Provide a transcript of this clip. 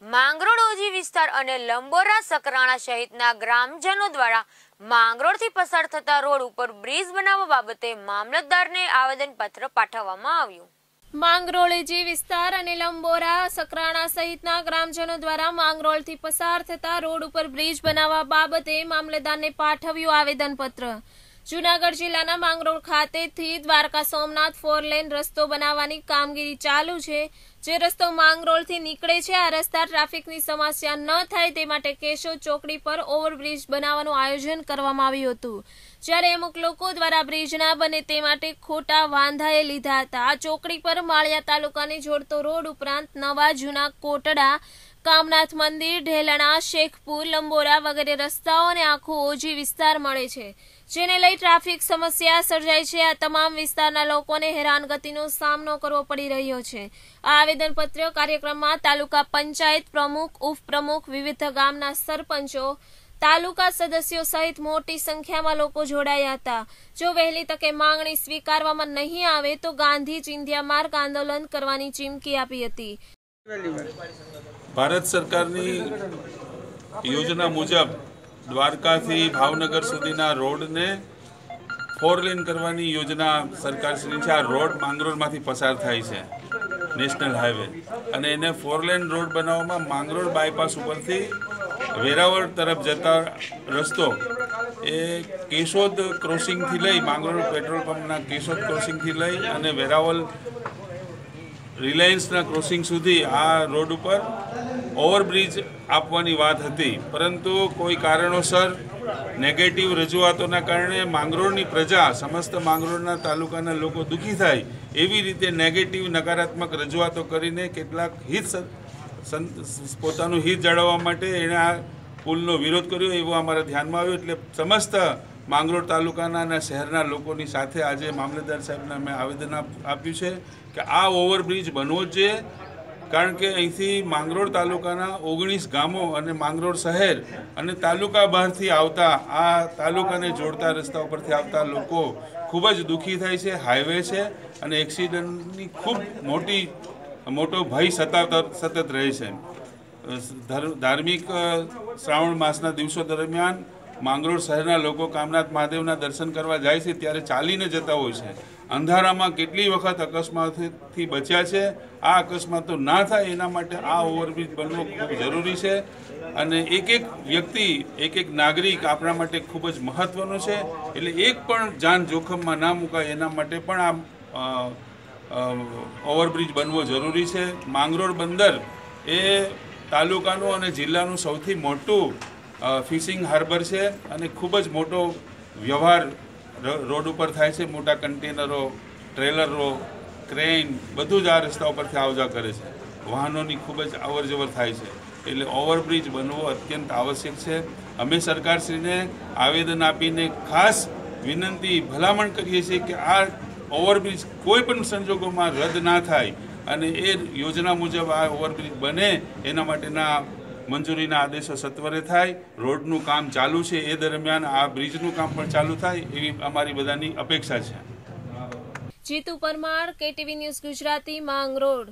માંગરોળ ઓજી વિસ્તાર અને લંબોરા સકરાણા સહિતના ગ્રામજનો દ્વારા માંગરોળથી પસાર થતા રોડ ઉપર બ્રિજ બનાવવા બાબતે મામલતદારને આવેદનપત્ર પાઠવવામાં આવ્યું। માંગરોળ ઓજી વિસ્તાર અને લંબોરા સકરાણા સહિતના ગ્રામજનો દ્વારા માંગરોળથી પસાર થતા રોડ ઉપર બ્રિજ બનાવવા બાબતે મામલતદારને પાઠવ્યું આવેદનપત્ર। જૂનાગઢ જિલ્લાના માંગરોળ ખાતેથી દ્વારકા સોમનાથ 4 લેન રસ્તો બનાવવાની કામગીરી ચાલુ છે। જે રસ્તો માંગરોળથી નીકળે છે આ રસ્તા ટ્રાફિકની સમસ્યા ન થાય તે માટે કેશોદ ચોકડી પર ઓવરબ્રિજ બનાવવાનું આયોજન કરવામાં આવ્યું હતું, જ્યારે અમુક લોકો દ્વારા બ્રિજ ના બને તે માટે ખોટા વાંધાએ લીધા હતા। આ ચોકડી પર માળિયા તાલુકાને જોડતો રોડ ઉપરાંત નવા જૂના કોટડા, કામનાથ મંદિર, ઢેલણા, શેખપુર, લંબોરા વગેરે રસ્તાઓ અને આખો ઓજી વિસ્તાર મળે છે, જેને લઈ ટ્રાફિક સમસ્યા સર્જાય છે। આ તમામ વિસ્તારના લોકોને હેરાનગતિનો સામનો કરવો પડી રહ્યો છે। આ આવેદનપત્ર કાર્યક્રમમાં તાલુકા પંચાયત પ્રમુખ, ઉપપ્રમુખ, વિવિધ ગામના સરપંચો, તાલુકા સદસ્યો સહિત મોટી સંખ્યામાં લોકો જોડાયા હતા। જો વહેલી તકે માંગણી સ્વીકારવામાં નહીં આવે તો ગાંધી ચિંધ્યા માર્ગ આંદોલન કરવાની ચીમકી આપી હતી। ભારત સરકારની યોજના મુજબ દ્વારકાથી ભાવનગર સુધીના રોડને 4 લેન કરવાની યોજના સરકારશ્રી છે। આ રોડ માંગરોળમાંથી પસાર થાય છે, નેશનલ હાઈવે, અને એને 4 લેન રોડ બનાવવામાં માંગરોળ બાયપાસ ઉપરથી વેરાવળ તરફ જતા રસ્તો એ કેશોદ ક્રોસિંગથી લઈ, માંગરોળ પેટ્રોલ પંપના કેશોદ ક્રોસિંગથી લઈ અને વેરાવળ રિલાયન્સના ક્રોસિંગ સુધી આ રોડ ઉપર ઓવરબ્રિજ આપવાની વાત હતી, પરંતુ કોઈ કારણોસર નેગેટિવ રજૂઆતોના કારણે માંગરોળની પ્રજા, સમસ્ત માંગરોળના તાલુકાના લોકો દુઃખી થાય એવી રીતે નેગેટિવ નકારાત્મક રજૂઆતો કરીને કેટલાક પોતાનું હિત જાળવવા માટે એણે આ પુલનો વિરોધ કર્યો એવો અમારા ધ્યાનમાં આવ્યો। એટલે સમસ્ત માંગરોળ તાલુકાના અને શહેરના લોકોની સાથે આજે મામલતદાર સાહેબને અમે આવેદન આપ્યું છે કે આ ઓવરબ્રિજ બનવો જ જોઈએ, કારણ કે અહીંથી માંગરોળ તાલુકાના 19 ગામો અને માંગરોળ શહેર અને તાલુકા બહારથી આવતા આ તાલુકાને જોડતા રસ્તા ઉપરથી આવતા લોકો ખૂબ જ દુઃખી થાય છે। હાઈવે છે અને એક્સિડન્ટની ખૂબ મોટો ભય સતત રહે છે। ધાર્મિક શ્રાવણ માસના દિવસો દરમિયાન માંગરોળ શહેરના લોકો કામનાથ મહાદેવના દર્શન કરવા જાય છે ત્યારે ચાલીને જતા હોય છે। અંધારામાં કેટલી વખત અકસ્માતથી બચ્યા છે। આ અકસ્માતો ના થાય એના માટે આ ઓવરબ્રિજ બનવો ખૂબ જરૂરી છે અને એક વ્યક્તિ, એક નાગરિક આપણા માટે ખૂબ જ મહત્વનો છે। એટલે એક પણ જાન જોખમમાં ના મુકાય એના માટે પણ આ ઓવરબ્રિજ બનવો જરૂરી છે। માંગરોળ બંદર એ તાલુકાનું અને જિલ્લાનું સૌથી મોટું ફિશિંગ હાર્બર છે અને ખૂબ જ મોટો વ્યવહાર રોડ ઉપર થાય છે। મોટા કન્ટેનરો, ટ્રેલરો, ક્રેન બધું જ આ રસ્તા ઉપરથી આવજા કરે છે, વાહનોની ખૂબ જ અવરજવર થાય છે। એટલે ઓવરબ્રિજ બનવો અત્યંત આવશ્યક છે। અમે સરકારશ્રીને આવેદન આપીને ખાસ વિનંતી, ભલામણ કરીએ છીએ કે આ ઓવરબ્રિજ કોઈ પણ સંજોગોમાં રદ ના થાય અને એ યોજના મુજબ આ ઓવરબ્રિજ બને એના માટેના મંજૂરીના આદેશો સત્વરે થાય। રોડનું કામ ચાલુ છે એ દરમિયાન આ બ્રિજનું કામ પણ ચાલુ થાય એવી અમારી બધાની અપેક્ષા છે। Jitu Parmar, KTV news Gujarati, Mangrol.